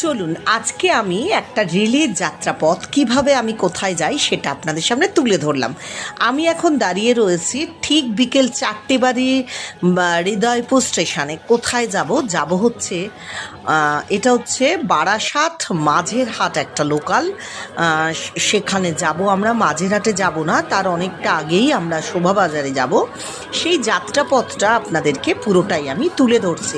চলুন আজকে আমি একটা রেলের যাত্রাপথ কিভাবে আমি কোথায় যাই সেটা আপনাদের সামনে তুলে ধরলাম। আমি এখন দাঁড়িয়ে রয়েছি ঠিক বিকেল 4টে বাজে হৃদয়পুর স্টেশনে। কোথায় যাব হচ্ছে এটা হচ্ছে বারাসাত মাঝেরহাট, একটা লোকাল, সেখানে যাব আমরা। মাঝেরহাটে যাব না, তার অনেকটা আগেই আমরা শোভাবাজারে যাব। সেই যাত্রাপথটা আপনাদেরকে পুরোটাই আমি তুলে ধরছি।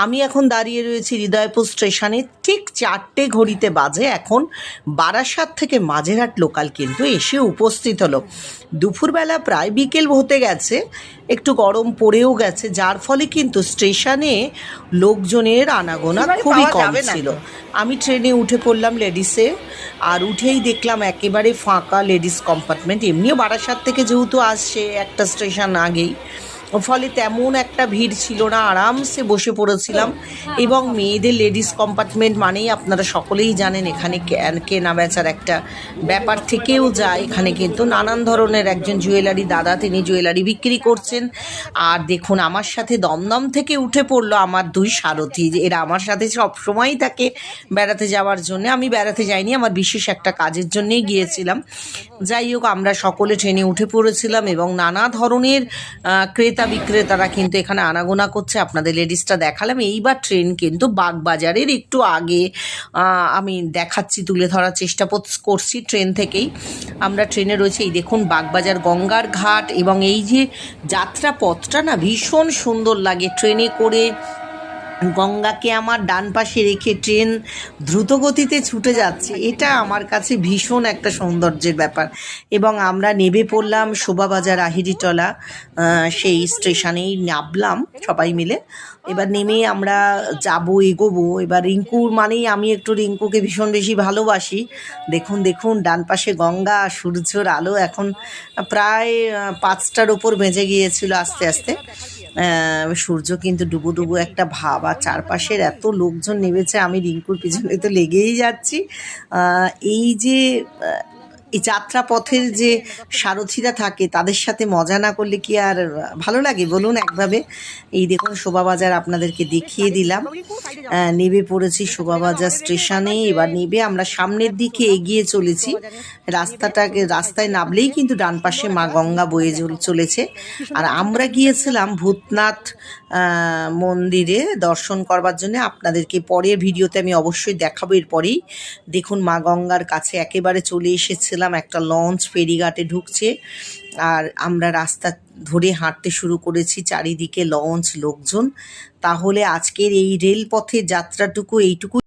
আমি এখন দাঁড়িয়ে রয়েছি হৃদয়পুর স্টেশনে। ঠিক 4টে ঘড়িতে বাজে এখন। বারাসাত থেকে মাঝেরহাট লোকাল কিন্তু এসে উপস্থিত হলো। দুপুরবেলা প্রায় বিকেল হতে গেছে, একটু গরম পড়েও গেছে, যার ফলে কিন্তু স্টেশনে লোকজনের আনাগোনা খুবই কম ছিল। আমি ট্রেনে উঠে পড়লাম লেডিসে, আর উঠেই দেখলাম একেবারে ফাঁকা লেডিস কম্পার্টমেন্ট। এমনিও বারাসাত থেকে যেহেতু আসছে একটা স্টেশন আগেই, ফলে তেমন একটা ভিড় ছিল না, আরামসে বসে পড়েছিলাম। এবং মেয়েদের লেডিস কম্পার্টমেন্ট মানেই আপনারা সকলেই জানেন এখানে কেনা বেচার একটা ব্যাপার থেকেও যায়। এখানে কিন্তু নানান ধরনের একজন জুয়েলারি দাদা, তিনি জুয়েলারি বিক্রি করছেন। আর দেখুন আমার সাথে দমদম থেকে উঠে পড়লো আমার 2 সারথি। এরা আমার সাথে সবসময়ই থাকে বেড়াতে যাওয়ার জন্য। আমি বেড়াতে যাইনি, আমার বিশেষ একটা কাজের জন্যেই গিয়েছিলাম। যাই হোক, আমরা সকলে ট্রেনে উঠে পড়েছিলাম এবং নানা ধরনের ক্রেতা বিক্রেতারা কিন্তু এখানে আনাগোনা করছে। আপনাদের লেডিসটা দেখালাম। এইবার ট্রেন কিন্তু বাগবাজারের একটু আগে আমি দেখাচ্ছি, তুলে ধরার চেষ্টা করছি। ট্রেন থেকেই আমরা ট্রেনে রয়েছে। এই দেখুন বাগবাজার গঙ্গার ঘাট, এবং এই যে যাত্রাপথটা না ভীষণ সুন্দর লাগে। ট্রেনে করে গঙ্গাকে আমার ডান পাশে রেখে ট্রেন দ্রুতগতিতে ছুটে যাচ্ছে, এটা আমার কাছে ভীষণ একটা সৌন্দর্যের ব্যাপার। এবং আমরা নেমে পড়লাম শোভাবাজার আহিরিটলা, সেই স্টেশনেই নামলাম সবাই মিলে। এবার নেমে আমরা এগোবো। এবার রিঙ্কুর মানেই আমি একটু রিঙ্কুকে ভীষণ বেশি ভালোবাসি। দেখুন ডান পাশে গঙ্গা, সূর্যের আলো। এখন প্রায় 5টার ওপর বেজে গিয়েছিল আস্তে আস্তে। সূর্য কিন্তু ডুবো একটা ভাব, আর চারপাশের এত লোকজন নেমেছে, আমি রিঙ্কুর পিছনে তো লেগেই যাচ্ছি। এই যে এই যাত্রাপথের যে সারথিরা থাকে তাদের সাথে মজা না করলে কি আর ভালো লাগে বলুন একভাবে। এই দেখুন শোভাবাজার আপনাদেরকে দেখিয়ে দিলাম। নেমে পড়েছি শোভাবাজার স্টেশনে। এবার নেমে আমরা সামনের দিকে এগিয়ে চলেছি। রাস্তায় নামলেই কিন্তু ডান পাশে মা গঙ্গা বয়ে চলেছে। আর আমরা গিয়েছিলাম ভূতনাথ মন্দিরে দর্শন করবার জন্য। আপনাদেরকে পরের ভিডিওতে আমি অবশ্যই দেখাবো। এরপরেই দেখুন মা গঙ্গার কাছে একেবারে চলে এসেছিলাম। একটা লঞ্চ ফেরিঘাটে ঢুকছে, আর আমরা রাস্তা ধরে হাঁটতে শুরু করেছি। চারিদিকে লঞ্চ, লোকজন। তাহলে আজকের এই রেলপথের যাত্রাটুকু এইটুকু।